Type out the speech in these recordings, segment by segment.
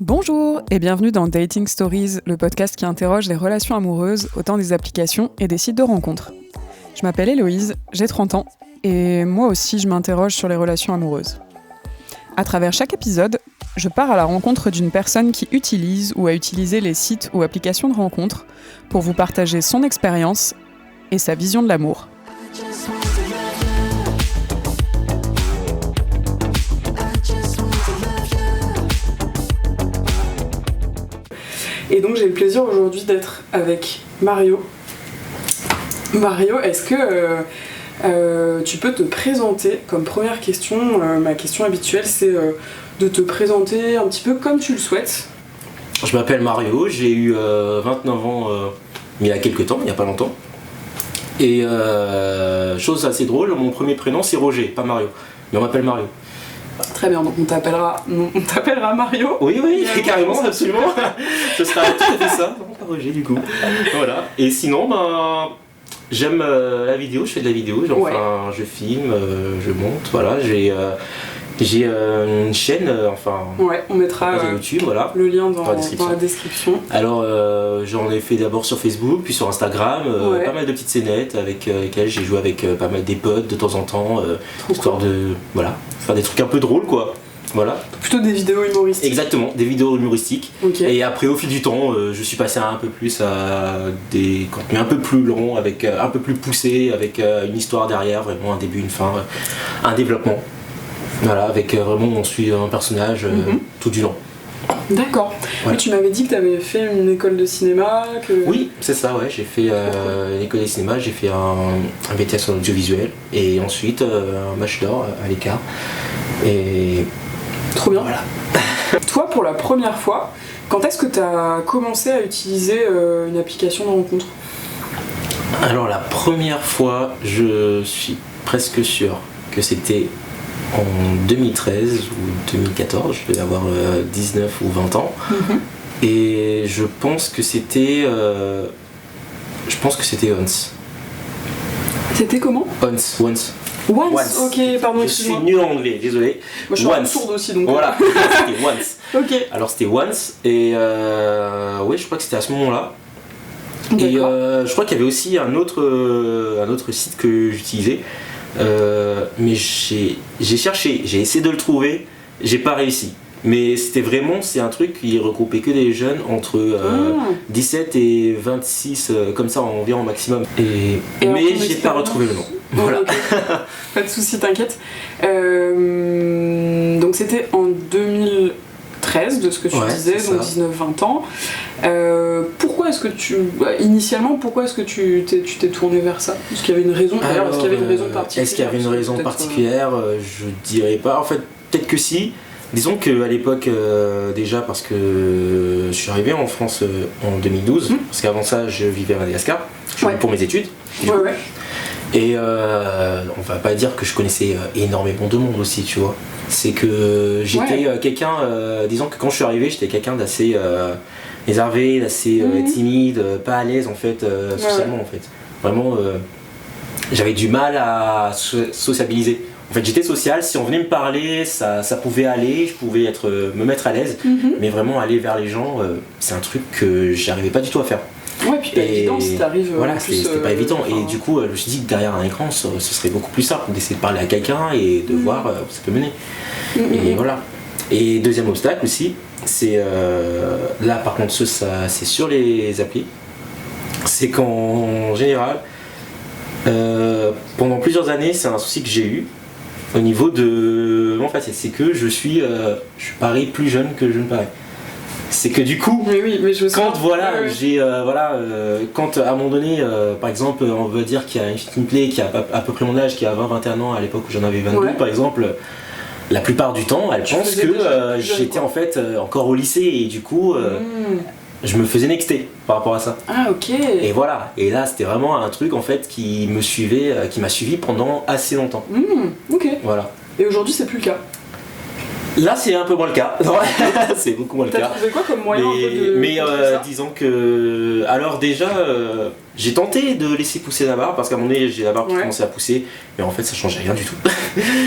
Bonjour et bienvenue dans Dating Stories, le podcast qui interroge les relations amoureuses au temps des applications et des sites de rencontres. Je m'appelle Héloïse, j'ai 30 ans et moi aussi je m'interroge sur les relations amoureuses. À travers chaque épisode, je pars à la rencontre d'une personne qui utilise ou a utilisé les sites ou applications de rencontres pour vous partager son expérience et sa vision de l'amour. Et donc j'ai le plaisir aujourd'hui d'être avec Mario. Mario, est-ce que tu peux te présenter comme première question? Ma question habituelle c'est de te présenter un petit peu comme tu le souhaites. Je m'appelle Mario, j'ai eu 29 ans il y a quelques temps, il n'y a pas longtemps. Et chose assez drôle, mon premier prénom c'est Roger, pas Mario, mais on m'appelle Mario. Très bien, donc on t'appellera Mario. Oui, carrément, absolument. Ce sera tout à fait ça, non, pas Roger du coup. Voilà. Et sinon, j'aime la vidéo, je fais de la vidéo, je filme, je monte, voilà. J'ai une chaîne, on mettra YouTube, voilà, le lien dans la description. Alors j'en ai fait d'abord sur Facebook, puis sur Instagram, pas mal de petites scénettes avec lesquelles j'ai joué avec pas mal des potes de temps en temps, histoire de faire des trucs un peu drôles quoi. Voilà. Plutôt des vidéos humoristiques. Exactement, des vidéos humoristiques. Okay. Et après au fil du temps, je suis passé un peu plus à des contenus un peu plus longs, avec un peu plus poussés, avec une histoire derrière, vraiment un début, une fin, un développement. Voilà, avec vraiment on suit un personnage tout du long. D'accord. Ouais. Oui, tu m'avais dit que tu avais fait une école de cinéma. Oui, c'est ça, ouais. J'ai fait une école de cinéma, j'ai fait un BTS en audiovisuel et ensuite un bachelor à l'écart. Et trop bien. Voilà. Toi, pour la première fois, quand est-ce que tu as commencé à utiliser une application de rencontre? Alors la première fois, je suis presque sûr que c'était en 2013 ou 2014, je devais avoir 19 ou 20 ans. Et je pense que c'était Once. C'était comment? Once. Once, ok, pardon, excuse-moi. Je suis nul en anglais, désolé. Moi je suis sourde aussi donc. Voilà, c'était Once. Ok. Alors c'était Once et ouais, je crois que c'était à ce moment-là. Et je crois qu'il y avait aussi un autre site que j'utilisais. Mais j'ai cherché, j'ai essayé de le trouver, j'ai pas réussi. Mais c'est un truc qui regroupait que des jeunes entre 17 et 26, comme ça environ maximum. Mais j'ai pas retrouvé le nom. Voilà. Okay. Pas de soucis, t'inquiète. Donc c'était en 2013 de ce que tu disais, donc 19-20 ans. Pourquoi est-ce que initialement, pourquoi est-ce que tu t'es tourné vers ça? Est-ce qu'il y avait une raison? D'ailleurs, est-ce qu'il y avait une raison particulière? Est-ce qu'il y avait une raison particulière? Je dirais pas. En fait, peut-être que si. Disons qu'à l'époque, déjà parce que je suis arrivé en France en 2012, parce qu'avant ça, je vivais à Madagascar, pour mes études. Et on va pas dire que je connaissais énormément de monde aussi, tu vois. C'est que j'étais quelqu'un, disons que quand je suis arrivé, j'étais quelqu'un d'assez réservé, d'assez timide, pas à l'aise en fait, socialement en fait. Vraiment, j'avais du mal à sociabiliser. En fait, j'étais social, si on venait me parler, ça pouvait aller, je pouvais me mettre à l'aise, mais vraiment aller vers les gens, c'est un truc que j'arrivais pas du tout à faire. Ouais, puis pas évident si t'arrives. Voilà, c'était pas évident. Et du coup, je me suis dit que derrière un écran, ce serait beaucoup plus simple d'essayer de parler à quelqu'un et de voir où ça peut mener. Et voilà. Et deuxième obstacle aussi, c'est là par contre, c'est sur les applis, c'est qu'en général, pendant plusieurs années, c'est un souci que j'ai eu. Au niveau de mon facette, c'est que je parais plus jeune que je ne parais. C'est que du coup, quand à un moment donné, par exemple, on veut dire qu'il y a une fille qui me plaît, qui a à peu près mon âge, qui a 20-21 ans à l'époque où j'en avais 22 par exemple, la plupart du temps, elle pense que j'étais en fait encore au lycée et du coup, je me faisais nexter par rapport à ça. Ah ok. Et voilà, et là c'était vraiment un truc en fait qui m'a suivi pendant assez longtemps. Ok. Voilà. Et aujourd'hui c'est plus le cas? Là, c'est un peu moins le cas. C'est beaucoup moins le T'as cas. trouvé quoi comme moyen un peu de Mais contrer ça disons que. Alors, déjà, j'ai tenté de laisser pousser la barbe parce qu'à un moment donné, j'ai la barbe qui commençait à pousser. Mais en fait, ça changeait rien du tout.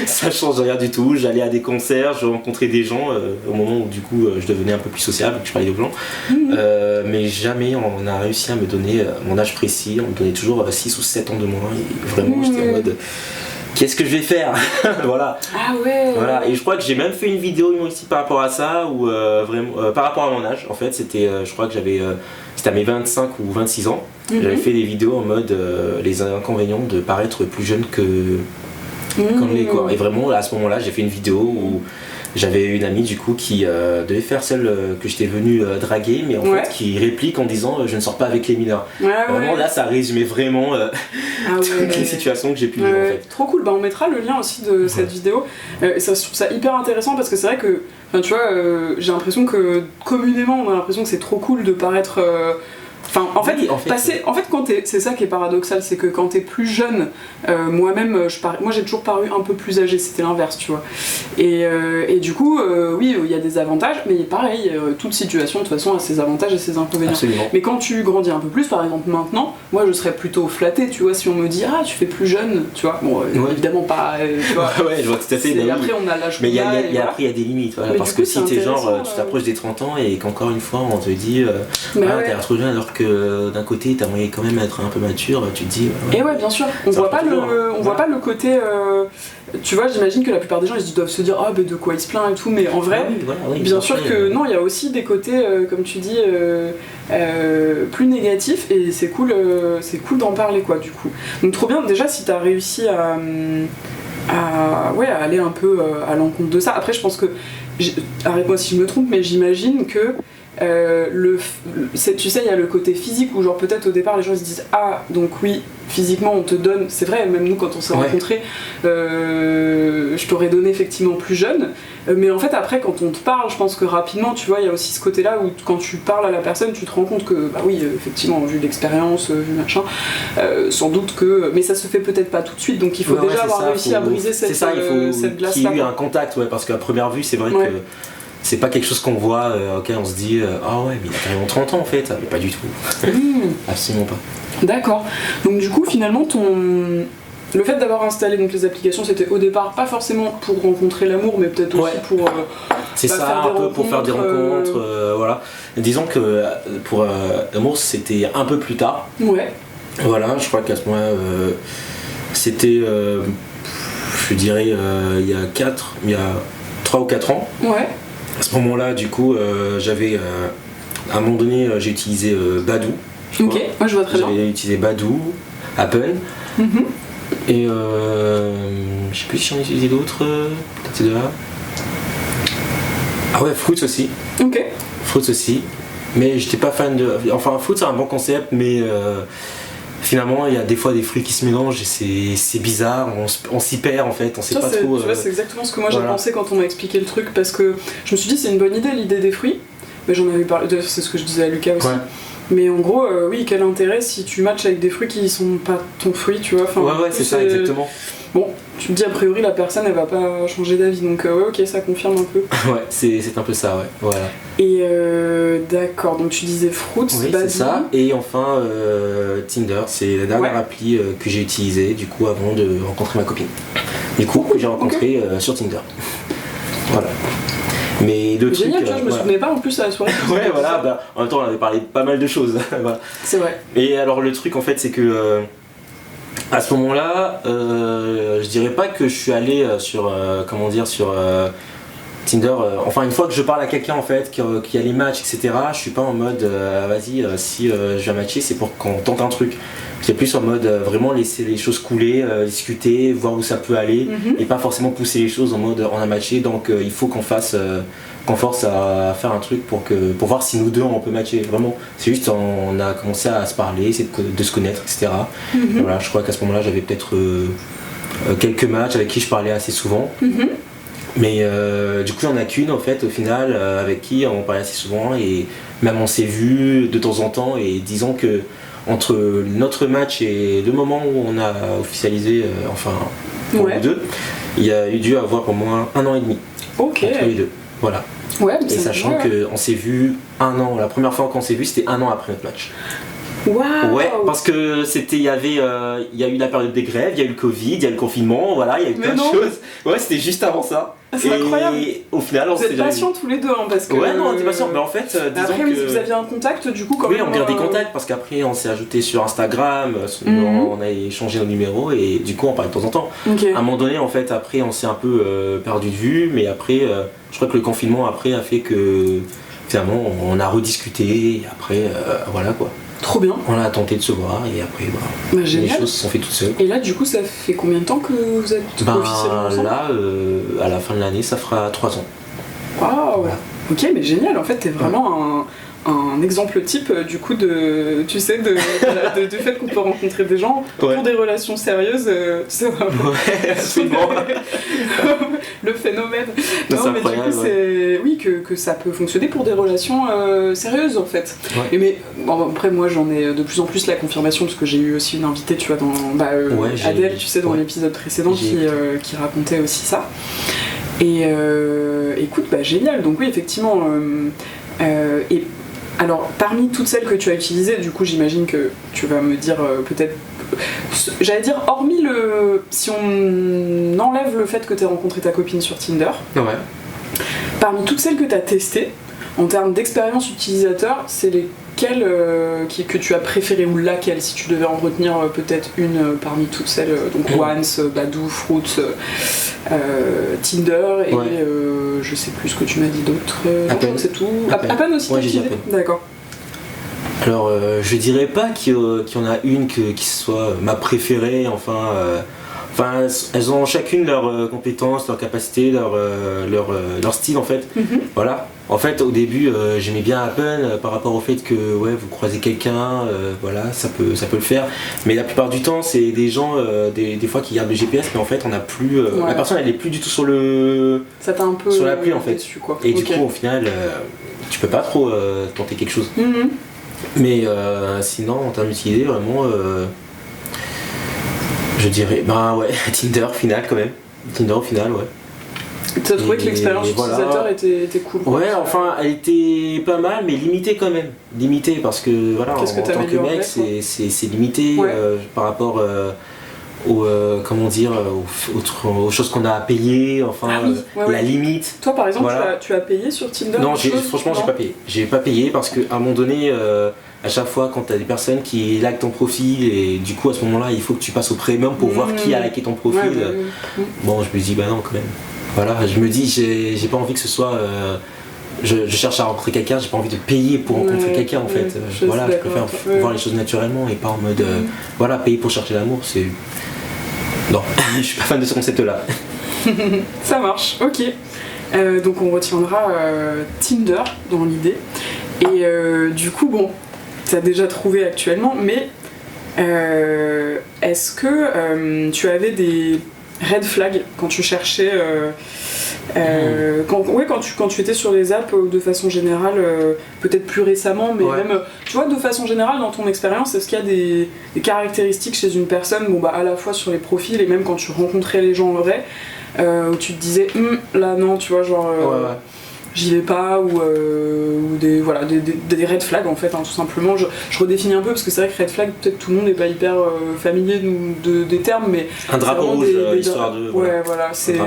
Ça changeait rien du tout. J'allais à des concerts, je rencontrais des gens au moment où, du coup, je devenais un peu plus sociable, que je parlais aux gens. Mais jamais on a réussi à me donner mon âge précis. On me donnait toujours 6 ou 7 ans de moins. Et vraiment, j'étais en mode. Qu'est-ce que je vais faire? Voilà. Ah ouais. Voilà. Et je crois que j'ai même fait une vidéo humoristique par rapport à ça, ou vraiment par rapport à mon âge. En fait, c'était, je crois que j'avais, c'était à mes 25 ou 26 ans. J'avais fait des vidéos en mode les inconvénients de paraître plus jeune que comme les quoi. Et vraiment, à ce moment-là, j'ai fait une vidéo où j'avais une amie du coup qui devait faire celle que j'étais venu draguer, mais en fait qui réplique en disant je ne sors pas avec les mineurs. Vraiment là ça résumait vraiment toutes les situations que j'ai pu vivre en fait. Trop cool, bah, on mettra le lien aussi de cette vidéo. Et ça, je trouve ça hyper intéressant parce que c'est vrai que tu vois, j'ai l'impression que communément on a l'impression que c'est trop cool de paraître. Enfin, en fait, quand c'est ça qui est paradoxal, c'est que quand t'es plus jeune, moi-même, moi j'ai toujours paru un peu plus âgé, c'était l'inverse, tu vois. Et du coup, oui, il y a des avantages, mais pareil, toute situation de toute façon a ses avantages et ses inconvénients. Absolument. Mais quand tu grandis un peu plus, par exemple maintenant, moi je serais plutôt flattée, tu vois, si on me dit ah tu fais plus jeune, tu vois. Bon, évidemment pas, tu vois. Ouais, je vois tout à fait. Et après on a l'âge. Mais après il y a des limites, voilà, parce que si t'es genre, tu t'approches des 30 ans et qu'encore une fois on te dit t'es trop jeune alors que d'un côté t'aimerais quand même être un peu mature, tu te dis et ouais bien sûr, on voit pas le côté tu vois, j'imagine que la plupart des gens ils doivent se dire ah mais de quoi il se plaint et tout, mais en vrai bien sûr que non, il y a aussi des côtés comme tu dis plus négatifs et c'est cool d'en parler quoi du coup. Donc trop bien déjà si t'as réussi à aller un peu à l'encontre de ça. Après je pense que arrête-moi si je me trompe, mais j'imagine que tu sais, il y a le côté physique où genre peut-être au départ les gens se disent ah donc oui physiquement on te donne, c'est vrai même nous quand on s'est rencontrés je t'aurais donné effectivement plus jeune, mais en fait après quand on te parle je pense que rapidement tu vois il y a aussi ce côté là où quand tu parles à la personne tu te rends compte que bah oui effectivement vu l'expérience vu machin sans doute que mais ça se fait peut-être pas tout de suite donc il faut déjà avoir réussi à briser cette glace là. Il y a eu un contact parce qu'à première vue c'est vrai que c'est pas quelque chose qu'on voit, auquel on se dit ah ouais mais il a carrément 30 ans en fait, mais pas du tout. Absolument pas. D'accord. Donc du coup finalement le fait d'avoir installé donc les applications c'était au départ pas forcément pour rencontrer l'amour mais peut-être aussi pour c'est ça un peu pour faire des rencontres voilà. Disons que pour l'amour c'était un peu plus tard. Voilà, je crois qu'à ce moment-là c'était je dirais il y a 3 ou 4 ans. À ce moment-là, du coup, j'avais à un moment donné, j'ai utilisé Badoo. Moi je vois très bien. J'avais utilisé Badoo, Apple, et je sais plus si j'en ai utilisé d'autres. Peut-être là. Ah ouais, Fruits aussi. Fruits aussi. Mais j'étais pas fan de. Enfin, Fruits c'est un bon concept, mais finalement il y a des fois des fruits qui se mélangent et c'est bizarre, on s'y perd en fait, on sait pas trop. Tu vois, c'est exactement ce que moi j'ai pensé quand on m'a expliqué le truc parce que je me suis dit c'est une bonne idée l'idée des fruits, mais j'en avais parlé, c'est ce que je disais à Lucas aussi. Mais en gros, oui, quel intérêt si tu matches avec des fruits qui sont pas ton fruit, tu vois. Enfin, c'est ça exactement. Bon, tu me dis a priori la personne elle va pas changer d'avis donc ok ça confirme un peu. C'est un peu ça voilà. Et d'accord, donc tu disais Fruits, c'est ça, et enfin Tinder, c'est la dernière appli que j'ai utilisée du coup avant de rencontrer ma copine. Du coup que j'ai rencontré sur Tinder. Voilà. Mais le truc. Génial, tu vois, je me souvenais pas en plus à la soirée. En même temps on avait parlé de pas mal de choses. Voilà. C'est vrai. Et alors le truc en fait c'est que à ce moment-là, je dirais pas que je suis allé sur Tinder. Enfin, une fois que je parle à quelqu'un en fait, qui a les matchs, etc., je suis pas en mode vas-y, si je viens matcher, c'est pour qu'on tente un truc. C'est plus en mode vraiment laisser les choses couler, discuter, voir où ça peut aller, et pas forcément pousser les choses en mode on a matché, donc il faut qu'on force à faire un truc pour voir si nous deux on peut matcher. Vraiment, c'est juste on a commencé à se parler, essayer de se connaître, etc. Et voilà, je crois qu'à ce moment-là j'avais peut-être quelques matchs avec qui je parlais assez souvent. Mais du coup il n'y en a qu'une en fait au final avec qui on parlait assez souvent et même on s'est vu de temps en temps, et disons que entre notre match et le moment où on a officialisé pour nous deux, il y a eu dû avoir au moins 1 an et demi. Ok. Entre les deux. Voilà. Ouais, et sachant qu'on s'est vu 1 an, la première fois qu'on s'est vu, c'était 1 an après notre match. Waouh. Ouais, parce que il y a eu la période des grèves, il y a eu le Covid, il y a eu le confinement, voilà, il y a eu plein de choses. Ouais, c'était juste avant ça. C'est incroyable. Et au final, vous êtes patients tous les deux, hein, parce que. Ouais, non, on était patients, mais en fait, disons après, que... vous aviez un contact, du coup, quand oui, même. on garde des contacts, parce qu'après, on s'est ajouté sur Instagram, on a échangé nos numéros, et du coup, on parlait de temps en temps. Okay. À un moment donné, en fait, après, on s'est un peu perdu de vue, mais après, je crois que le confinement, après, a fait que, finalement, on a rediscuté, et après, voilà, quoi. Trop bien. On a tenté de se voir et après les choses se sont faites toutes seules. Et là du coup ça fait combien de temps que vous êtes officiellement ensemble ? Là à la fin de l'année ça fera 3 ans. Waouh. Ok, mais génial, en fait t'es vraiment un exemple type du coup de du fait qu'on peut rencontrer des gens pour des relations sérieuses, c'est vraiment le phénomène. Non mais du coup c'est oui que ça peut fonctionner pour des relations sérieuses en fait. Et mais bon, après moi j'en ai de plus en plus la confirmation parce que j'ai eu aussi une invitée tu vois dans Adèle tu sais dans l'épisode précédent qui racontait aussi ça. Et écoute génial, donc oui effectivement et alors, parmi toutes celles que tu as utilisées, du coup, j'imagine que tu vas me dire peut-être... J'allais dire, hormis si on enlève le fait que tu aies rencontré ta copine sur Tinder, parmi toutes celles que tu as testées, en termes d'expérience utilisateur, c'est lesquelles que tu as préférées ou laquelle, si tu devais en retenir peut-être une parmi toutes celles, donc Once, Badoo, Fruits, Tinder et je sais plus ce que tu m'as dit d'autre. C'est tout. Appen aussi t'as utilisé ? D'accord. Alors je dirais pas qu'il y en a une qui soit ma préférée, enfin elles ont chacune leurs compétences, leurs capacités, leur style en fait. Voilà. En fait au début j'aimais bien Appen par rapport au fait que vous croisez quelqu'un, voilà, ça peut le faire. Mais la plupart du temps c'est des gens des fois qui gardent le GPS mais en fait on n'a plus la personne elle est plus du tout sur ça t'a un peu sur l'appli en fait. Dessus, quoi. Et du coup au final tu peux pas trop tenter quelque chose. Mais sinon en termes d'utiliser vraiment je dirais Tinder final quand même. Tinder au final Tu as trouvé que l'expérience utilisateur était cool. Ouais, enfin elle était pas mal mais limitée quand même. Limitée parce que voilà en tant que mec c'est limité par rapport aux choses qu'on a à payer, la limite. Toi par exemple tu as payé sur Tinder ? Non, franchement j'ai pas payé. J'ai pas payé parce qu'à un moment donné à chaque fois quand tu as des personnes qui likent ton profil et du coup à ce moment là il faut que tu passes au premium pour voir qui a liké ton profil. Bon je me dis non quand même. Voilà, je me dis j'ai pas envie que ce soit je cherche à rencontrer quelqu'un, j'ai pas envie de payer pour rencontrer quelqu'un en fait. Je préfère voir les choses naturellement et pas en mode payer pour chercher l'amour, c'est... Non, je suis pas fan de ce concept là. Ça marche, ok. Donc on retiendra Tinder dans l'idée. Et du coup t'as déjà trouvé actuellement, mais est-ce que tu avais des red flags quand tu cherchais quand tu étais sur les apps de façon générale, peut-être plus récemment, mais même tu vois de façon générale dans ton expérience, est-ce qu'il y a des caractéristiques chez une personne à la fois sur les profils et même quand tu rencontrais les gens en vrai où tu te disais là non tu vois genre j'y vais pas ou des red flags en fait tout simplement. Je redéfinis un peu parce que c'est vrai que red flag peut-être tout le monde n'est pas hyper familier des termes mais un drapeau rouge histoire de c'est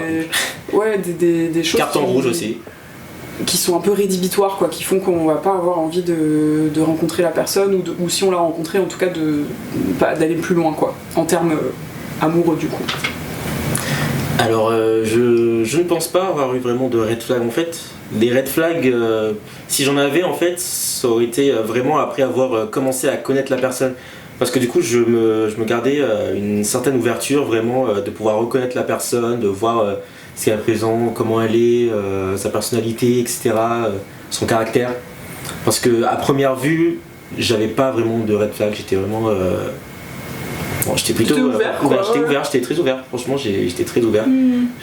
des choses carton rouge aussi qui sont un peu rédhibitoires qui font qu'on va pas avoir envie de rencontrer la personne ou si on l'a rencontrée en tout cas d'aller plus loin en termes amoureux du coup. Alors je ne pense pas avoir eu vraiment de red flag en fait. Les red flags, si j'en avais en fait, ça aurait été vraiment après avoir commencé à connaître la personne. Parce que du coup je me gardais une certaine ouverture vraiment de pouvoir reconnaître la personne, de voir ce qu'elle est à présent, comment elle est, sa personnalité, etc., son caractère. Parce que à première vue, j'avais pas vraiment de red flag, j'étais vraiment... j'étais plutôt ouvert, j'étais très ouvert, franchement j'étais très ouvert,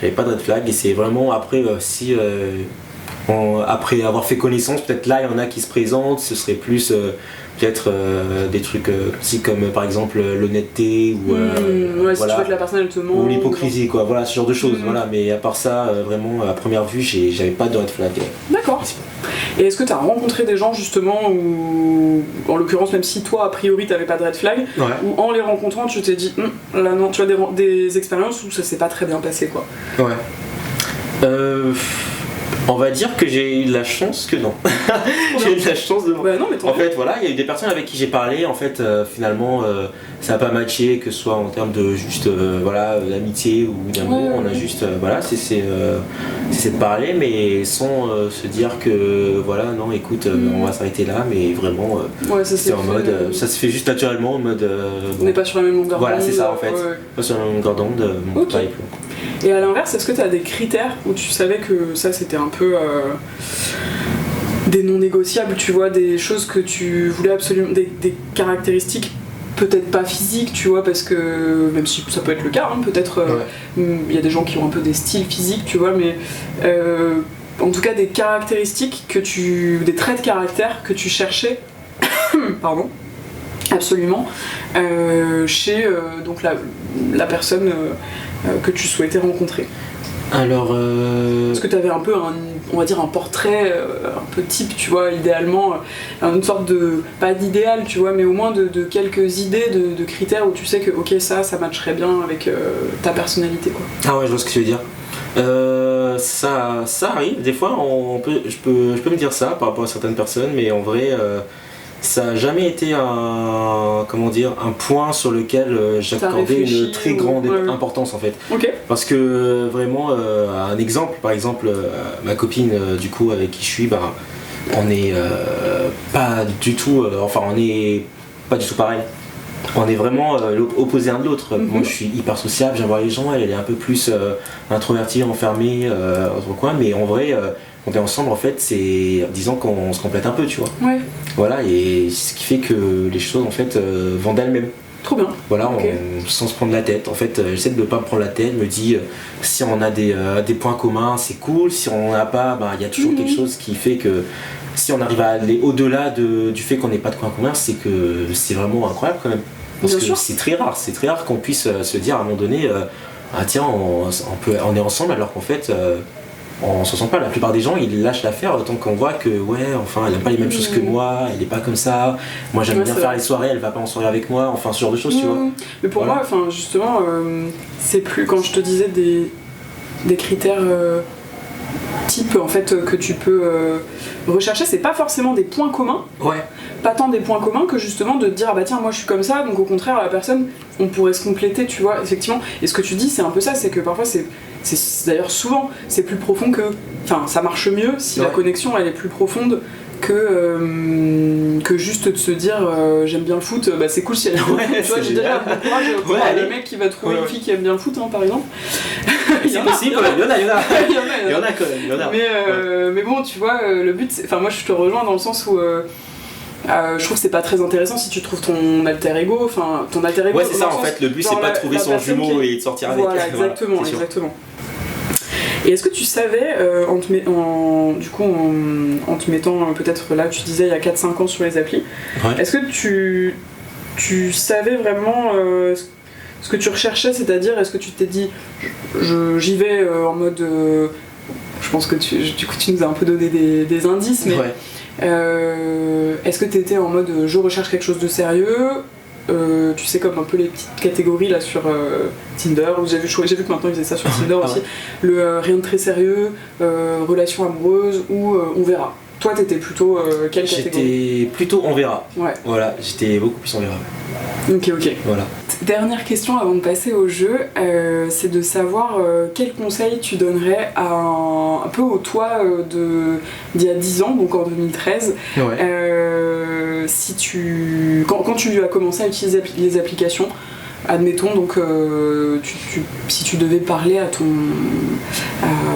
j'avais pas de red flag et c'est vraiment après si après avoir fait connaissance, peut-être là il y en a qui se présentent, ce serait plus peut-être des trucs aussi comme par exemple l'honnêteté ou ouais, si tu vois que la personne elle te ment ou l'hypocrisie quoi, voilà ce genre de choses, voilà, mais à part ça vraiment à première vue j'avais pas de red flag. D'accord. Et est-ce que tu as rencontré des gens justement où, en l'occurrence même si toi a priori t'avais pas de red flag, ou en les rencontrant tu t'es dit là non, tu as des expériences où ça s'est pas très bien passé quoi? Ouais. On va dire que j'ai eu de la chance que non. J'ai eu de la chance de. Bah non, mais en fait, voilà, il y a eu des personnes avec qui j'ai parlé. En fait, finalement, ça n'a pas matché, que ce soit en termes de juste, voilà, d'amitié ou d'amour. On a juste, voilà, c'est de parler, mais sans se dire que, voilà, non, écoute, on va s'arrêter là, mais vraiment, c'est en mode, ça se fait juste naturellement, en mode. On n'est pas sur la même longueur d'onde. Voilà, c'est ça en fait. Pas sur la même longueur d'onde. Okay. Et à l'inverse, est-ce que tu as des critères où tu savais que ça c'était un peu des non négociables, tu vois, des choses que tu voulais absolument, des caractéristiques peut-être pas physiques, tu vois, parce que même si ça peut être le cas, hein, peut-être y a des gens qui ont un peu des styles physiques, tu vois, mais en tout cas des caractéristiques des traits de caractère que tu cherchais, pardon, absolument, chez donc la personne que tu souhaitais rencontrer. Alors Est-ce que tu avais un peu on va dire un portrait un peu type, tu vois, idéalement une sorte de, pas d'idéal, tu vois, mais au moins de quelques idées de critères où tu sais que ok ça matcherait bien avec ta personnalité quoi. Ah ouais, je vois ce que tu veux dire. Ça arrive, des fois je peux me dire ça par rapport à certaines personnes, mais en vrai ça n'a jamais été un point sur lequel j'accordais une très grande importance en fait. Okay. Parce que vraiment, un exemple, par exemple, ma copine du coup avec qui je suis, on n'est pas du tout, on n'est pas du tout pareil. On est vraiment opposés l'un de l'autre. Moi je suis hyper sociable, j'aime voir les gens, elle est un peu plus introvertie, enfermée dans son coin, mais en vrai quand on est ensemble en fait c'est disons qu'on se complète un peu, tu vois. Ouais. Voilà, et ce qui fait que les choses en fait vont d'elles-mêmes. Trop bien. Voilà, sans se prendre la tête. En fait, j'essaie de ne pas me prendre la tête, me dis si on a des points communs, c'est cool. Si on n'en a pas, il y a toujours quelque chose qui fait que si on arrive à aller au-delà du fait qu'on n'ait pas de points communs, c'est que c'est vraiment incroyable quand même. Parce que c'est très rare qu'on puisse se dire à un moment donné, ah tiens, on est ensemble alors qu'en fait. On se sent pas, la plupart des gens ils lâchent l'affaire tant qu'on voit que elle n'a pas les mêmes choses que moi, elle est pas comme ça, moi j'aime bien faire les soirées, elle va pas en soirée avec moi, enfin ce genre de choses tu vois. Mais pour moi, justement, c'est plus quand je te disais des critères type en fait que tu peux rechercher, c'est pas forcément des points communs, pas tant des points communs que justement de te dire ah bah tiens moi je suis comme ça, donc au contraire la personne on pourrait se compléter, tu vois, effectivement. Et ce que tu dis c'est un peu ça, c'est que parfois c'est d'ailleurs souvent c'est plus profond que, enfin ça marche mieux si la connexion elle est plus profonde que juste de se dire j'aime bien le foot, c'est cool si elle aime bien le foot, tu vois, j'ai déjà bon courage pour le mec qui va trouver une fille qui aime bien le foot, hein, par exemple. C'est possible, il y en a quand même. Mais bon, tu vois, le but, enfin moi je te rejoins dans le sens où je trouve que c'est pas très intéressant si tu trouves ton alter ego, enfin ton alter ego. Ouais, c'est ça en fait, le but c'est pas de trouver son jumeau et de sortir avec. Voilà, exactement. Et est-ce que tu savais, en te mettant peut-être là, tu disais il y a 4-5 ans sur les applis, est-ce que tu savais vraiment ce que tu recherchais, c'est-à-dire est-ce que tu t'es dit j'y vais en mode je pense que du coup tu nous as un peu donné des indices, mais est-ce que tu étais en mode je recherche quelque chose de sérieux, tu sais comme un peu les petites catégories là sur Tinder, j'ai vu que maintenant ils faisaient ça sur Tinder aussi, le rien de très sérieux, relation amoureuse ou on verra. Toi t'étais plutôt quelle catégorie? J'étais plutôt on verra. Ouais. Voilà, j'étais beaucoup plus on verra. Ok. Voilà. Dernière question avant de passer au jeu, c'est de savoir quel conseil tu donnerais à un peu au toi d'il y a 10 ans, donc en 2013, quand tu as commencé à utiliser les applications, admettons donc si tu devais parler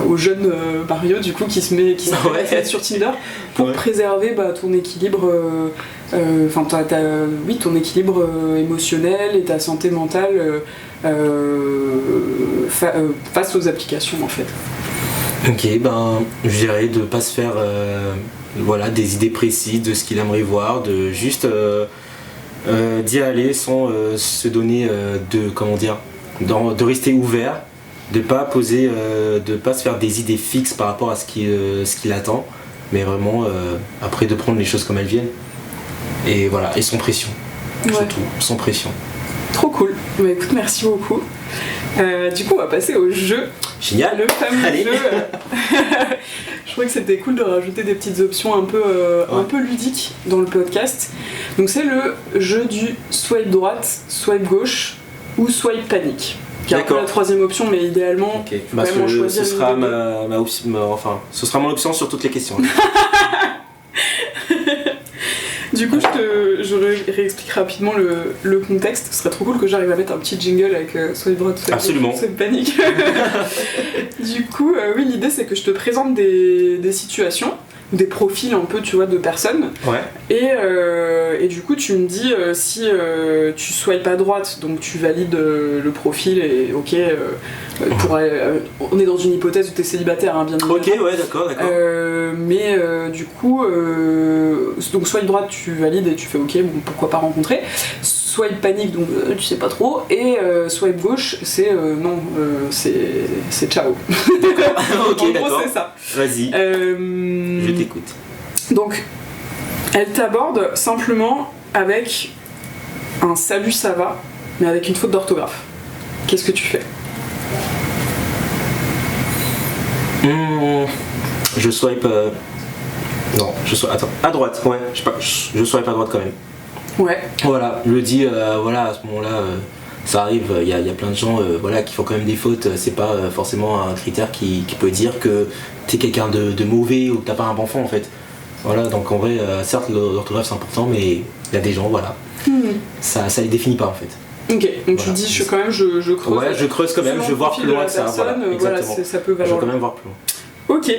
au jeune Mario du coup qui se met sur Tinder pour préserver ton équilibre, ton équilibre émotionnel et ta santé mentale face aux applications en fait. Ok, ben je dirais de pas se faire des idées précises de ce qu'il aimerait voir, de juste d'y aller sans se donner de rester ouvert, de pas de pas se faire des idées fixes par rapport à ce qu'il attend, mais vraiment après de prendre les choses comme elles viennent. Et voilà, et sans pression. Surtout, sans pression. Trop cool. Bah écoute, merci beaucoup. Du coup, on va passer au jeu. Génial. Le fameux jeu. Je trouvais que c'était cool de rajouter des petites options un peu ludiques dans le podcast. Donc c'est le jeu du swipe droite, swipe gauche ou swipe panique. Qui est un peu la troisième option, mais idéalement, ce sera ce sera mon option sur toutes les questions. Du coup, je réexplique rapidement le contexte. Ce serait trop cool que j'arrive à mettre un petit jingle avec swipe droite, swipe panique. Du coup, oui, l'idée c'est que je te présente des situations, des profils un peu, tu vois, de personnes. Ouais. Et du coup, tu me dis si tu swipes à droite, donc tu valides le profil et ok. On est dans une hypothèse où t'es célibataire, hein, bien évidemment. Ok, ouais, d'accord. Mais du coup, donc swipe droite, tu valides et tu fais ok, bon, pourquoi pas rencontrer. Swipe panique, donc tu sais pas trop. Et swipe gauche, c'est non, c'est ciao. Ok, en d'accord. gros, c'est ça. Vas-y. Je t'écoute. Donc, elle t'aborde simplement avec un salut, ça va, mais avec une faute d'orthographe. Qu'est-ce que tu fais ? Je swipe. Non, attends, à droite, ouais, je swipe à droite quand même. Ouais. Voilà, je le dis, à ce moment-là, ça arrive, il y a plein de gens qui font quand même des fautes, c'est pas forcément un critère qui peut dire que t'es quelqu'un de mauvais ou que t'as pas un bon fond en fait. Voilà, donc en vrai, certes l'orthographe c'est important, mais il y a des gens, ça les définit pas en fait. Ok, donc tu dis je creuse. Ouais, je creuse quand même, je vais voir plus loin que ça. Voilà, ça peut valoir. Je vais quand même voir plus loin. Ok.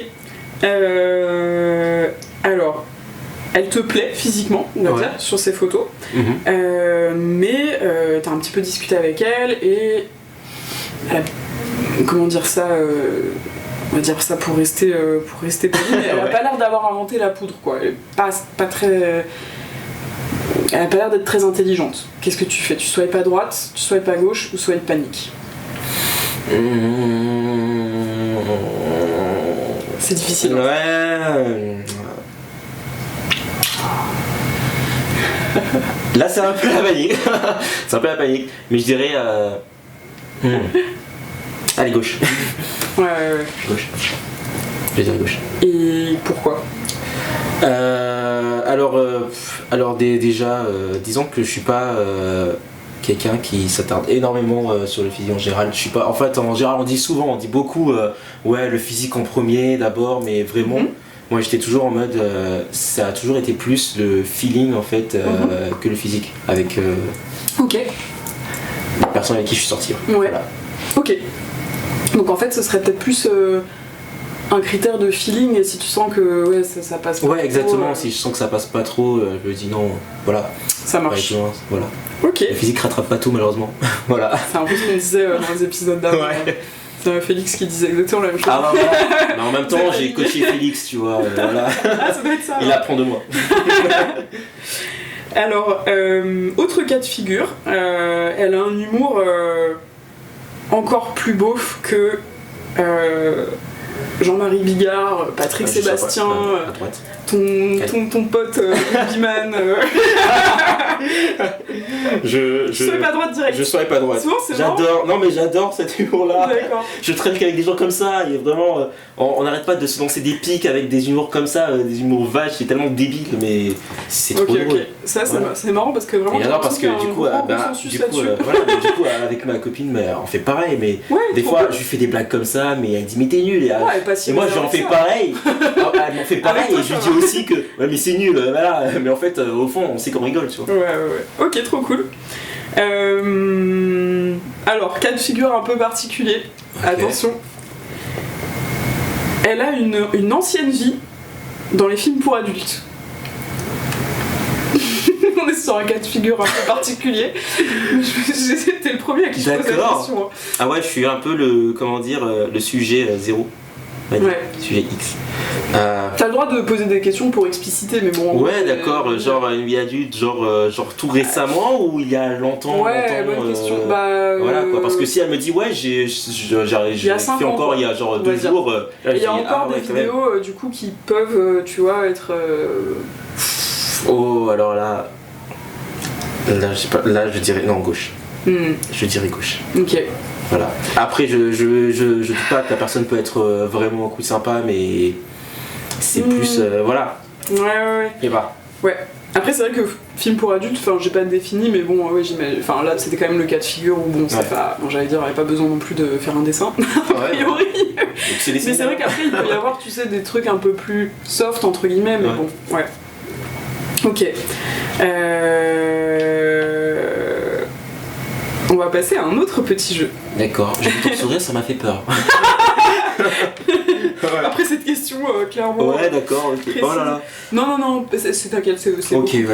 Alors, elle te plaît physiquement, on va dire, sur ces photos. Mais t'as un petit peu discuté avec elle et comment dire ça, on va dire ça pour rester poli, mais elle a pas l'air d'avoir inventé la poudre, quoi. Elle est pas très. Elle a pas l'air d'être très intelligente. Qu'est-ce que tu fais ? Tu swipes à droite, tu swipes à gauche ou swipe panique ? C'est difficile. Ouais. Là c'est un peu la panique. Mais je dirais allez, gauche. Ouais. Gauche. Je vais dire gauche. Et pourquoi ? Alors déjà, disons que je suis pas quelqu'un qui s'attarde énormément sur le physique en général. Je suis pas. En fait, en général, on dit beaucoup, le physique en premier d'abord, mais vraiment, moi, j'étais toujours en mode, ça a toujours été plus le feeling en fait que le physique avec les personnes avec qui je suis sorti. Ouais. Voilà. Ok. Donc en fait, ce serait peut-être plus un critère de feeling, et si tu sens que ça passe pas trop. Ouais, exactement. Si je sens que ça passe pas trop, je me dis non. Voilà. Ça marche. Voilà. Ok. Le physique rattrape pas tout malheureusement. Voilà. C'est un peu ce qu'on disait dans les épisodes d'avant. Ouais. C'est Félix qui disait exactement la même chose. Ah bah voilà. Mais en même temps, j'ai coaché Félix, tu vois. Voilà. Ah, ça doit être ça. Il apprend de moi. Alors, autre cas de figure, elle a un humour encore plus beauf que Jean-Marie Bigard, Patrick Sébastien, à droite. ton pote Biman. Je swipe à droite direct. Je swipe à droite. Souvent, c'est j'adore. Non mais j'adore cet humour-là. D'accord. Je traîne qu'avec des gens comme ça. Il y a vraiment, on n'arrête pas de se lancer des pics avec des humours comme ça, des humours vaches. C'est tellement débile, mais c'est trop drôle. Ok. Ça c'est marrant parce que vraiment. Et alors parce que du coup, avec ma copine, on fait pareil. Mais des fois, je lui fais des blagues comme ça, mais elle dit mais t'es nul. Et moi, j'en fais pareil. Elle m'en fait pareil et je lui dis aussi que mais c'est nul. Voilà. Mais en fait, au fond, on sait qu'on rigole, tu vois. Ouais. Ok, trop cool. Alors, cas de figure un peu particulier. Okay. Attention. Elle a une ancienne vie dans les films pour adultes. On est sur un cas de figure un peu particulier. C'était le premier à qui je posais la question. Ah ouais, je suis un peu le sujet zéro. on va dire. Ouais. Sujet X. T'as le droit de poser des questions pour expliciter, mais bon. Ouais, d'accord, genre une vie adulte, genre tout récemment ou il y a longtemps? Ouais, bonne question. Voilà quoi, parce que si elle me dit ouais, j'ai fait encore quoi, il y a genre 2 jours. Il y a encore des vidéos du coup qui peuvent, tu vois, être. Oh, alors là, je dirais non, gauche. Je dirais gauche. Ok. Voilà. Après, je dis pas que la personne peut être vraiment un coup sympa, mais c'est plus voilà. Ouais. Et bah. Ouais. Après, c'est vrai que film pour adultes, enfin, j'ai pas défini, mais bon, ouais, j'imagine. Enfin, là, c'était quand même le cas de figure où bon, c'est pas. Bon, j'allais dire, il n'y avait pas besoin non plus de faire un dessin, a priori. Mais c'est vrai qu'après, il peut y avoir, tu sais, des trucs un peu plus soft entre guillemets, mais bon, ouais. Ok. On va passer à un autre petit jeu. D'accord, j'ai vu ton sourire, ça m'a fait peur. Après cette question, clairement. Ouais, d'accord, ok. Oh là là. Non, c'est t'inquiète, c'est okay,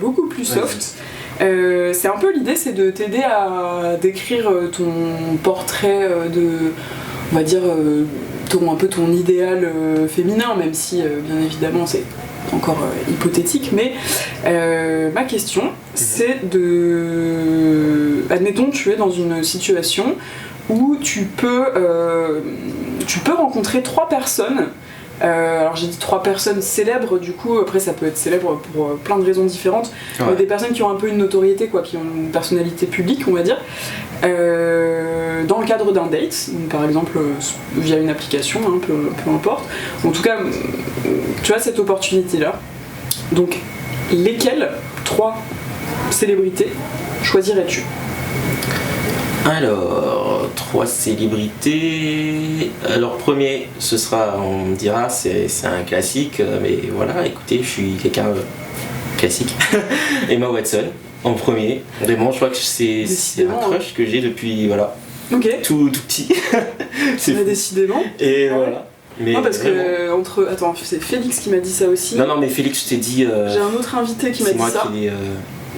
beaucoup plus soft. C'est un peu l'idée, c'est de t'aider à décrire ton portrait de, on va dire, un peu ton idéal féminin, même si bien évidemment c'est encore hypothétique, mais ma question c'est de... Admettons, tu es dans une situation où tu peux rencontrer 3 personnes. Alors j'ai dit 3 personnes célèbres, du coup après ça peut être célèbre pour plein de raisons différentes, des personnes qui ont un peu une notoriété, quoi, qui ont une personnalité publique, on va dire, dans le cadre d'un date, donc, par exemple via une application, hein, peu importe. En tout cas, tu as cette opportunité là. Donc lesquelles 3 célébrités choisirais-tu? Alors, 3 célébrités. Alors, premier, ce sera, on me dira, c'est un classique, mais voilà, écoutez, je suis quelqu'un classique. Emma Watson, en premier. Vraiment, je crois que c'est un crush que j'ai depuis, voilà, tout petit. Mais décidément. Et voilà. Mais parce que, attends, c'est Félix qui m'a dit ça aussi. Non, mais Félix, je t'ai dit. J'ai un autre invité qui m'a dit ça. C'est moi qui l'ai.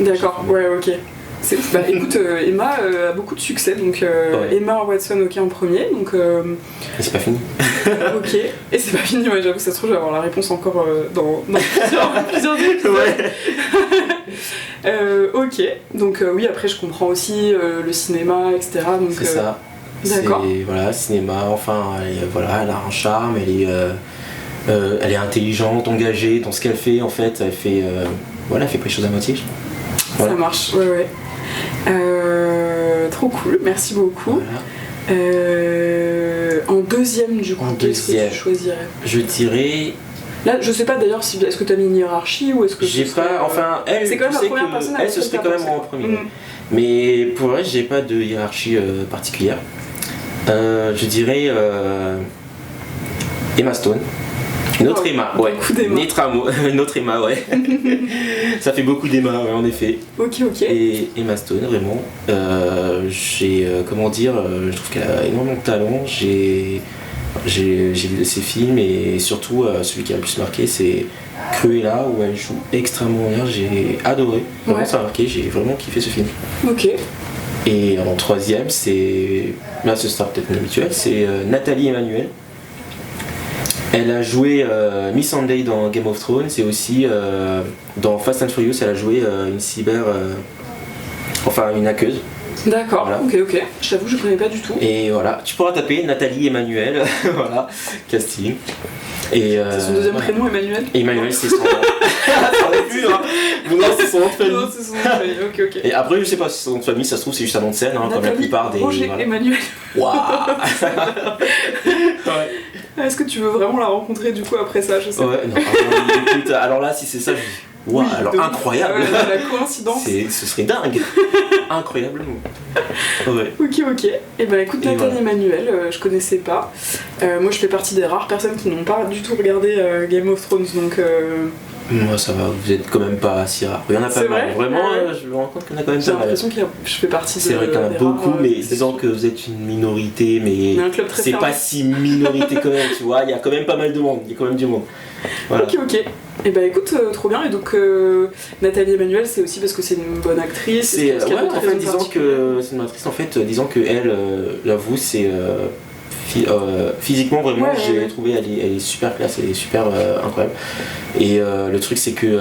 D'accord, ouais, ok. Bah écoute, Emma a beaucoup de succès, donc Emma Watson, ok, en premier, donc... Et c'est pas fini. Ok, et c'est pas fini, ouais, j'avoue, ça se trouve, je vais avoir la réponse encore dans plusieurs épisodes. Ouais. Ok, donc oui, après je comprends aussi le cinéma, etc. Donc, c'est ça. D'accord. Voilà, cinéma, enfin, elle a un charme, elle est intelligente, engagée dans ce qu'elle fait, en fait, elle fait pas les choses à moitié. Voilà. Ça marche, ouais. Trop cool, merci beaucoup. Voilà. En deuxième, du coup, qu'est-ce que tu choisirais? Je dirais... Là, je sais pas d'ailleurs, est-ce que tu as mis une hiérarchie ou est-ce que... J'ai pas, enfin, elle, c'est quand même la première personne elle, ce serait quand même en premier. Mais pour vrai, j'ai pas de hiérarchie particulière. Je dirais Emma Stone. Une autre Emma, ouais. Une autre Emma, ouais. Ça fait beaucoup d'Emma, ouais, en effet. Ok. Et Emma Stone, vraiment. Comment dire, je trouve qu'elle a énormément de talent. J'ai vu ses films et surtout celui qui a le plus marqué, c'est Cruella, où elle joue extrêmement bien. J'ai adoré. Vraiment, ça m'a marqué. J'ai vraiment kiffé ce film. Ok. Et en troisième, là, ce sera peut-être inhabituel, c'est Nathalie Emmanuel. Elle a joué Miss Sunday dans Game of Thrones et aussi dans Fast and Furious, elle a joué une hackeuse. D'accord, voilà. Ok. Je t'avoue, je connais pas du tout. Et voilà, tu pourras taper Nathalie Emmanuel, voilà, casting. Et c'est son deuxième prénom, Emmanuel? Emmanuel, c'est son nom. Ça aurait pu, hein. Non, c'est son nom de famille. Non, c'est son nom de famille, ok. Et après, je sais pas si c'est son nom de famille, ça se trouve, c'est juste un nom de scène, hein, comme la plupart des. Roger Emmanuel. Waouh. Ouais. Est-ce que tu veux vraiment la rencontrer du coup après ça? Je sais pas. Non, écoute, alors là, si c'est ça, je dis. Waouh, alors incroyable! La coïncidence! Ce serait dingue! Incroyablement! Ouais. Ok. Et ben écoute, Nathalie Emmanuel, je connaissais pas. Moi, je fais partie des rares personnes qui n'ont pas du tout regardé Game of Thrones, donc. Moi, ça va, vous êtes quand même pas si rare. Il y en a pas mal. Vraiment, je me rends compte qu'il y en a quand même pas mal. J'ai l'impression que je fais partie de. C'est vrai qu'il y en a beaucoup, mais disons que vous êtes une minorité, mais c'est pas si minorité quand même, tu vois. Il y a quand même pas mal de monde, il y a quand même du monde. Voilà. Ok. Et bah écoute, trop bien. Et donc Nathalie Emmanuel, c'est aussi parce que c'est une bonne actrice. En fait, disons que c'est une actrice. En fait, disons que elle, j'avoue, c'est physiquement vraiment j'ai trouvé elle est super classe, elle est super incroyable. Et le truc c'est que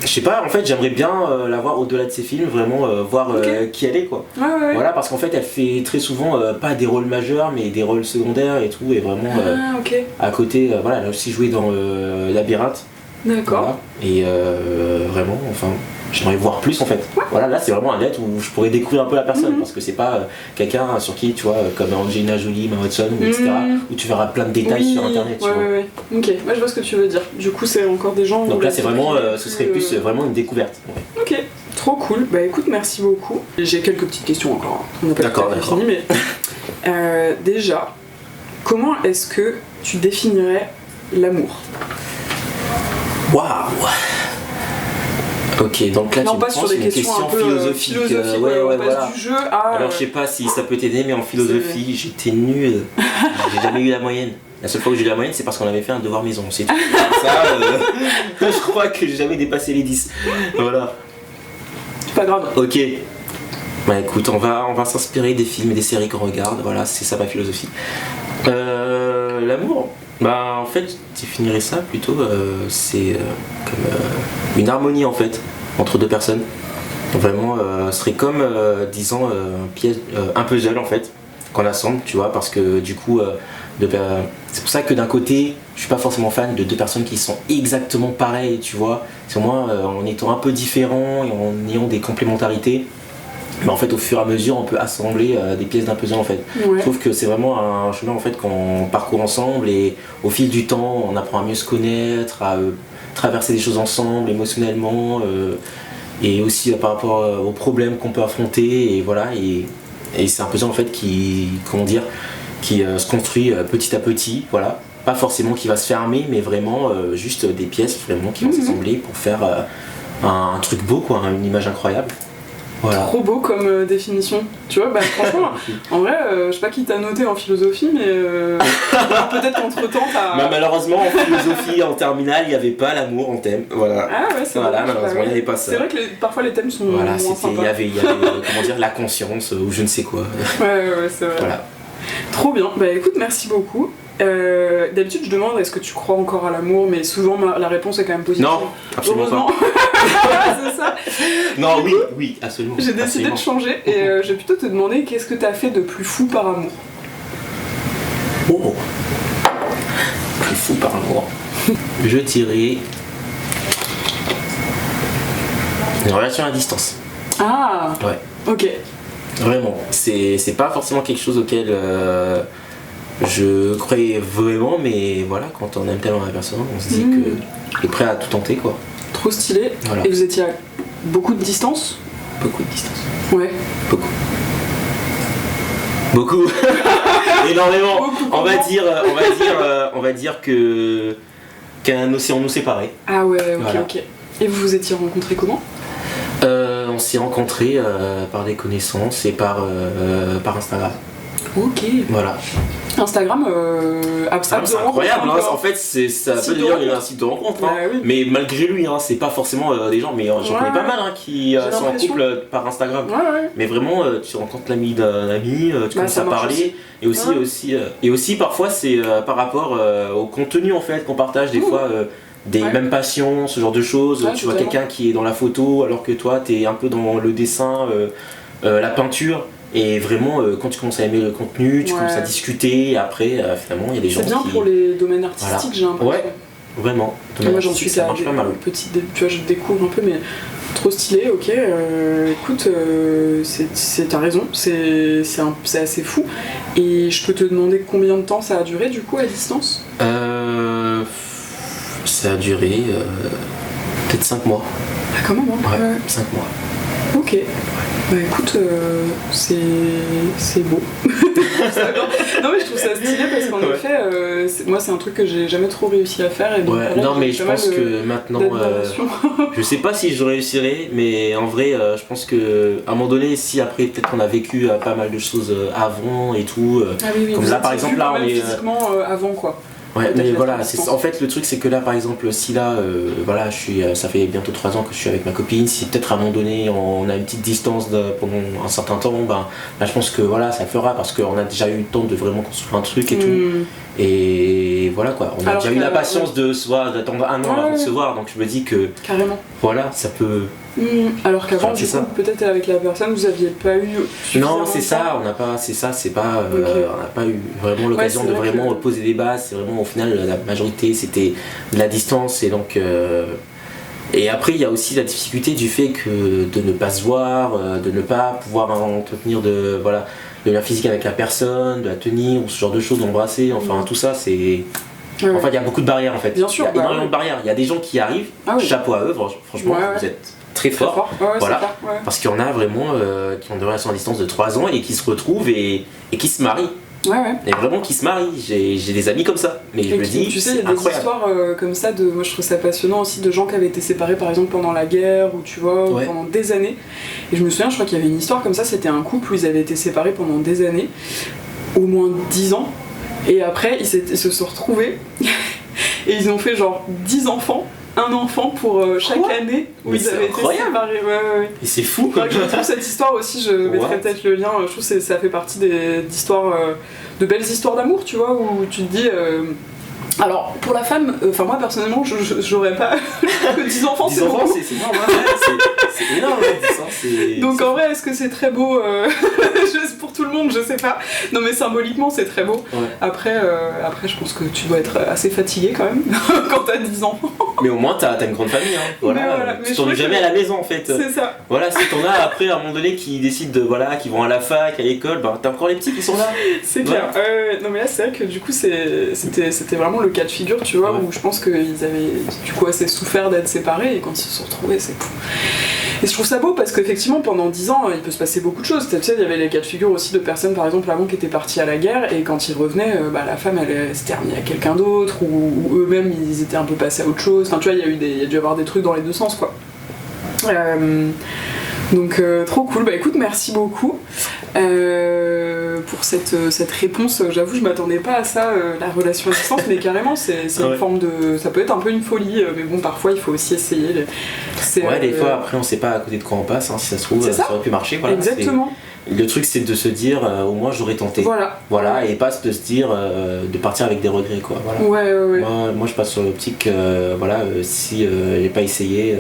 je sais pas, en fait j'aimerais bien la voir au-delà de ses films, vraiment voir qui elle est quoi. Voilà, parce qu'en fait elle fait très souvent pas des rôles majeurs mais des rôles secondaires et tout, et vraiment à côté, voilà, elle a aussi joué dans Labyrinthe. D'accord. Voilà. Et vraiment, enfin, j'aimerais voir plus en fait. Voilà, là c'est vraiment un lettre où je pourrais découvrir un peu la personne, parce que c'est pas quelqu'un sur qui, tu vois, comme Angelina Jolie, Emma Watson, etc., où tu verras plein de détails sur internet. Tu vois. Ok, moi je vois ce que tu veux dire. Du coup, c'est encore des gens. Donc là, c'est vraiment, ce serait plus vraiment une découverte. Ok, trop cool. Bah écoute, merci beaucoup. J'ai quelques petites questions encore. On n'a pas tout à fait fini, mais déjà, comment est-ce que tu définirais l'amour? Waouh! Ok, donc là, tu me sur des questions un peu philosophiques. On passe du jeu à... Alors, je sais pas si ça peut t'aider, mais en philosophie, j'étais nul. J'ai jamais eu la moyenne. La seule fois que j'ai eu la moyenne, c'est parce qu'on avait fait un devoir maison. C'est tout. Ça, je crois que j'ai jamais dépassé les 10. Voilà. C'est pas grave. Ok. Bah écoute, on va s'inspirer des films et des séries qu'on regarde. Voilà, c'est ça ma philosophie. L'amour. Bah en fait, je définirais ça plutôt, c'est comme une harmonie en fait entre deux personnes. Vraiment, ce serait comme, disons, un puzzle en fait qu'on assemble, tu vois, parce que du coup, c'est pour ça que d'un côté, je suis pas forcément fan de deux personnes qui sont exactement pareilles, tu vois. C'est moi, en étant un peu différents et en ayant des complémentarités. Mais en fait, au fur et à mesure, on peut assembler des pièces d'un puzzle en fait. Je trouve que c'est vraiment un chemin en fait qu'on parcourt ensemble, et au fil du temps, on apprend à mieux se connaître, à traverser des choses ensemble émotionnellement, et aussi par rapport aux problèmes qu'on peut affronter, et voilà. Et c'est un puzzle en fait qui se construit petit à petit, voilà. Pas forcément qui va se fermer, mais vraiment juste des pièces vraiment qui vont s'assembler pour faire un truc beau, quoi, une image incroyable. Voilà. Trop beau comme définition. Tu vois, bah franchement, en vrai, je sais pas qui t'a noté en philosophie, mais peut-être qu'entre temps t'as... Bah, malheureusement, en philosophie, en terminale, il n'y avait pas l'amour en thème. Voilà. Ah ouais, c'est voilà, malheureusement, il n'y avait pas ça. C'est vrai que parfois les thèmes sont moins sympas. Il y avait comment dire, la conscience ou je ne sais quoi. Ouais, c'est vrai. Voilà. Trop bien. Bah écoute, merci beaucoup. D'habitude, je demande est-ce que tu crois encore à l'amour, mais souvent la réponse est quand même positive. Non, absolument pas. C'est ça. Non, oui, absolument. J'ai décidé de changer et je vais plutôt te demander qu'est-ce que t'as fait de plus fou par amour. Oh, plus fou par amour. Je dirais une relation à distance. Ah. Ouais. Ok. Vraiment, c'est pas forcément quelque chose auquel je croyais vraiment, mais voilà, quand on aime tellement la personne, on se dit qu'on est prêt à tout tenter, quoi. Trop stylé. Voilà. Et vous étiez à beaucoup de distance? Beaucoup de distance. Ouais. Beaucoup. Énormément. Beaucoup, on va dire qu'un océan nous séparait. Ah ouais, ok. Et vous vous étiez rencontrés comment? On s'est rencontrés par des connaissances et par Instagram. Ok. Voilà. Instagram, c'est incroyable, hein. En fait ça peut devenir un site de rencontre, hein. Oui. Mais malgré lui, hein, c'est pas forcément des gens, mais j'en connais pas mal qui sont en couple par Instagram. Mais vraiment, tu rencontres l'ami d'un ami, tu commences à parler, et aussi parfois c'est par rapport au contenu en fait qu'on partage des fois. Des mêmes passions, ce genre de choses. Tu vois quelqu'un qui est dans la photo alors que toi t'es un peu dans le dessin, la peinture. Et vraiment, quand tu commences à aimer le contenu, tu commences à discuter, et après, finalement, il y a des gens qui... C'est bien pour les domaines artistiques, j'ai l'impression. Ouais, vraiment. Moi, j'en suis à des petits... Tu vois, je découvre un peu, mais trop stylé, ok. Écoute, t'as raison, c'est assez fou. Et je peux te demander combien de temps ça a duré, du coup, à distance? Ça a duré peut-être 5 mois. Ah, quand même, hein. Ouais, 5 mois. Ok. Bah écoute, c'est beau. Non mais je trouve ça stylé parce qu'en effet, moi c'est un truc que j'ai jamais trop réussi à faire. Et donc, non mais je pense que maintenant, je sais pas si je réussirai, mais en vrai je pense que à un moment donné, si après peut-être on a vécu pas mal de choses avant et tout, oui, comme là par exemple là on est... physiquement avant quoi. Ouais, peut-être mais la voilà, transistance. en fait le truc c'est que là par exemple si là voilà ça fait bientôt 3 ans que je suis avec ma copine, si peut-être à un moment donné on a une petite distance pendant un certain temps, ben là je pense que voilà ça le fera parce qu'on a déjà eu le temps de vraiment construire un truc et tout. Et voilà quoi, on a Alors déjà eu la patience de se voir, d'attendre un an avant de se voir, donc je me dis que carrément. voilà ça peut. Alors qu'avant, Enfin, du coup, ça. peut-être avec la personne, vous aviez pas eu. Non, c'est ça, on n'a pas, c'est ça, c'est pas, Ok. on n'a pas eu vraiment l'occasion c'est de vrai vraiment que- poser des bases. C'est vraiment au final la majorité c'était de la distance et donc et après il y a aussi la difficulté du fait que de ne pas se voir, de ne pas pouvoir entretenir de voilà de la physique avec la personne, de la tenir ou ce genre de choses, d'embrasser, enfin tout ça c'est. Ouais, Enfin, il y a beaucoup de barrières en fait. Bien sûr, Il y a énormément de barrières. Il y a des gens qui y arrivent, Ah oui. chapeau à eux, franchement, Ouais. vous êtes très très forts. fort. Ouais, Voilà. c'est clair, ouais. Parce qu'il y en a vraiment qui ont des relations à distance de 3 ans et qui se retrouvent et qui se marient. Ouais. Et vraiment qui se marient. J'ai des amis comme ça. Mais je Et me dis, tu sais, il y c'est a des incroyable. histoires comme ça, moi je trouve ça passionnant aussi, de gens qui avaient été séparés par exemple pendant la guerre, ou tu vois, ou Ouais. pendant des années. Et je me souviens, je crois qu'il y avait une histoire comme ça, c'était un couple où ils avaient été séparés pendant des années, au moins 10 ans, et après ils se sont retrouvés, et ils ont fait genre 10 enfants, un enfant pour chaque Quoi année où Mais ils c'est avaient été incroyable. séparés. Ouais. Et c'est fou Faudrait quoi. que je trouve cette histoire aussi, je mettrai What peut-être le lien. Je trouve que ça fait partie d'histoires, de belles histoires d'amour, tu vois, où tu te dis. Alors, pour la femme, enfin moi personnellement, j'aurais pas que 10 enfants, 10 c'est enfants, beaucoup. c'est énorme. Hein. C'est énorme, hein, 10 ans, c'est. Donc c'est en vrai, est-ce que c'est très beau pour tout le monde, je sais pas. Non mais symboliquement, c'est très beau. Ouais. Après, je pense que tu dois être assez fatigué quand même quand t'as 10 enfants. Mais au moins t'as une grande famille. Hein. Voilà. Mais voilà, mais Tu je t'ennuies crois jamais que- à la maison en fait. C'est ça. Voilà, si t'en as après à un moment donné qui décident de voilà, qui vont à la fac, à l'école, bah t'as encore les petits qui sont là. C'est clair. Non mais là c'est vrai que du coup c'était vraiment le cas de figure, tu vois, Ouais. où je pense qu'ils avaient du coup assez souffert d'être séparés, et quand ils se sont retrouvés, c'est fou. Et je trouve ça beau parce qu'effectivement pendant 10 ans il peut se passer beaucoup de choses. Tu sais, il y avait les cas de figure aussi de personnes par exemple avant qui étaient parties à la guerre, et quand ils revenaient, la femme elle s'était remise à quelqu'un d'autre, ou eux-mêmes ils étaient un peu passés à autre chose. Enfin tu vois, il y a dû y avoir des trucs dans les deux sens quoi. Donc trop cool, bah écoute, merci beaucoup pour cette réponse. J'avoue, je m'attendais pas à ça, la relation à distance, mais carrément c'est une Ouais. forme de... Ça peut être un peu une folie, mais bon, parfois il faut aussi essayer. Ouais, des fois après on sait pas à côté de quoi on passe, hein, si ça se trouve C'est ça. aurait pu marcher. Voilà, Exactement, le truc c'est de se dire au moins j'aurais tenté. voilà. Voilà, et pas de se dire de partir avec des regrets quoi. Voilà. Ouais. Moi je passe sur l'optique, si j'ai pas essayé,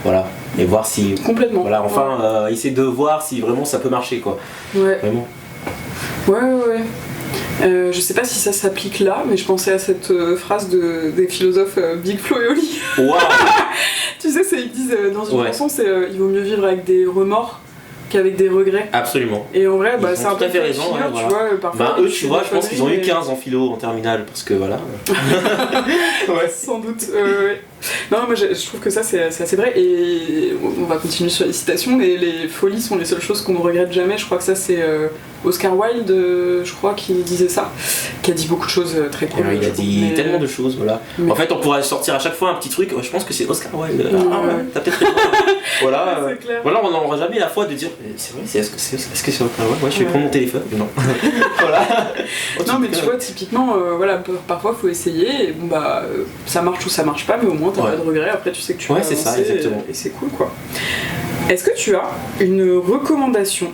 voilà, et voir si. Complètement. Voilà, enfin essayer de voir si vraiment ça peut marcher quoi. Ouais. Vraiment. Ouais. Je sais pas si ça s'applique là, mais je pensais à cette phrase des philosophes Big Flo et Oli. Waouh. Tu sais, ils disent dans une Ouais. chanson, il vaut mieux vivre avec des remords qu'avec des regrets. Absolument. Et en vrai, Ils ont c'est un tout peu à fait de raison, figure, ouais, tu voilà. vois, parfois. Eux, tu vois, je pense qu'ils ont eu 15 en philo en terminale, parce que voilà. Ouais, sans doute. Ouais. Non, moi je trouve que ça c'est assez vrai, et on va continuer sur les citations, mais les folies sont les seules choses qu'on ne regrette jamais. Je crois que ça c'est Oscar Wilde, je crois, qui disait ça, qui a dit beaucoup de choses très cool. Il a dit tellement de choses, voilà. Mais- En fait, on pourrait sortir à chaque fois un petit truc. Je pense que c'est Oscar Wilde. Ouais. Ah ouais, t'as peut-être raison. Voilà. C'est clair. Voilà, on n'aura jamais la foi de dire c'est vrai, est-ce que c'est Oscar Wilde? Ouais, je vais prendre mon téléphone. Non. Voilà. Non, mais tu vois, typiquement, parfois faut essayer, et bon ça marche ou ça marche pas, mais au moins t'as Ouais. pas de regrets, après tu sais que tu Ouais, peux c'est ça, avancer, exactement. et c'est cool quoi. Est-ce que tu as une recommandation?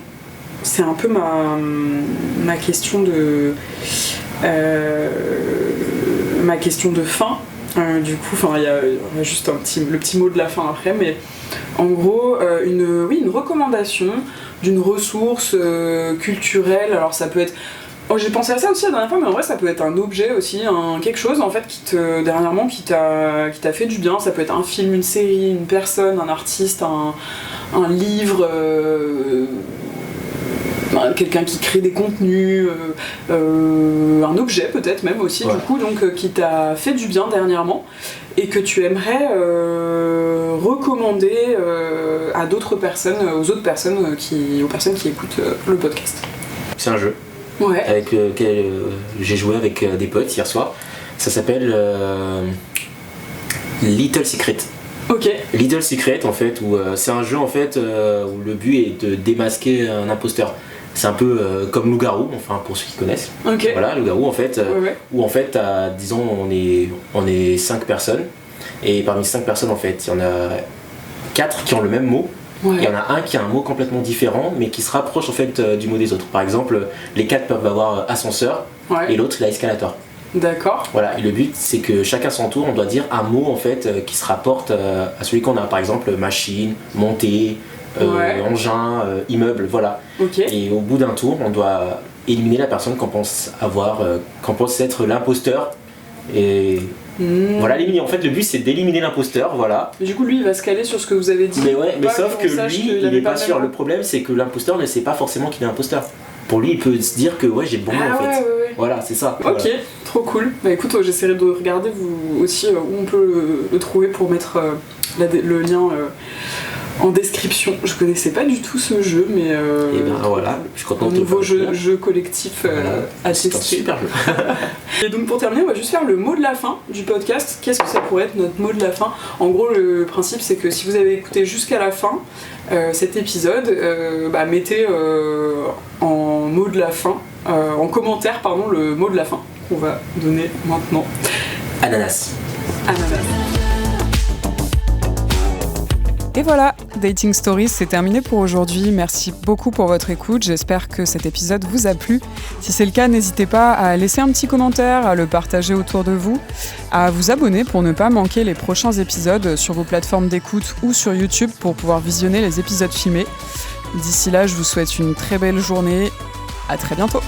C'est un peu ma question de ma question de fin. Du coup, il y a juste le petit mot de la fin après, mais en gros, une recommandation d'une ressource culturelle. Alors ça peut être... Oh, j'ai pensé à ça aussi la dernière fois, mais en vrai ça peut être un objet aussi, quelque chose en fait dernièrement qui t'a fait du bien. Ça peut être un film, une série, une personne, un artiste, un livre, quelqu'un qui crée des contenus, un objet peut-être même aussi, Ouais. du coup, donc qui t'a fait du bien dernièrement et que tu aimerais recommander à d'autres personnes, aux personnes qui écoutent le podcast. C'est un jeu Ouais. avec lequel j'ai joué avec des potes hier soir. Ça s'appelle Little Secret. Ok. Little Secret en fait, où c'est un jeu en fait où le but est de démasquer un imposteur. C'est un peu comme Loup-Garou, enfin pour ceux qui connaissent. Ok. Voilà, Loup-Garou en fait, Ouais. où en fait, disons, on est 5 personnes, et parmi 5 personnes en fait, il y en a 4 qui ont le même mot. Ouais. Il y en a un qui a un mot complètement différent, mais qui se rapproche en fait du mot des autres. Par exemple, les 4 peuvent avoir ascenseur, Ouais. et l'autre il a escalator. D'accord. Voilà, et le but c'est que chacun son tour, on doit dire un mot en fait qui se rapporte à celui qu'on a. Par exemple, machine, montée, Ouais. engin, immeuble, voilà. Ok. Et au bout d'un tour, on doit éliminer la personne qu'on pense qu'on pense être l'imposteur. Et voilà, l'éliminer. En fait, le but c'est d'éliminer l'imposteur, voilà. Mais du coup, lui, il va se caler sur ce que vous avez dit. Mais ouais, mais Pas sauf qu'on que sache lui, qu'il il avait est pas le sûr. même Le mot. problème c'est que l'imposteur ne sait pas forcément qu'il est imposteur. Pour lui, il peut se dire que ouais, j'ai le bon mot Ah en fait. ouais. Voilà, c'est ça. Ok, Voilà. trop cool. Bah écoute, j'essaierai de regarder vous aussi où on peut le trouver pour mettre le lien en description. Je connaissais pas du tout ce jeu, mais Et ben voilà, je suis content un de te le nouveau faire. jeu collectif à C'est un tester. super jeu. Et donc pour terminer, on va juste faire le mot de la fin du podcast. Qu'est-ce que ça pourrait être notre mot de la fin? En gros, le principe c'est que si vous avez écouté jusqu'à la fin cet épisode, mettez en mot de la fin, en commentaire pardon, le mot de la fin qu'on va donner maintenant. Ananas. Ananas. Et voilà, Dating Stories, c'est terminé pour aujourd'hui. Merci beaucoup pour votre écoute. J'espère que cet épisode vous a plu. Si c'est le cas, n'hésitez pas à laisser un petit commentaire, à le partager autour de vous, à vous abonner pour ne pas manquer les prochains épisodes sur vos plateformes d'écoute ou sur YouTube pour pouvoir visionner les épisodes filmés. D'ici là, je vous souhaite une très belle journée. À très bientôt.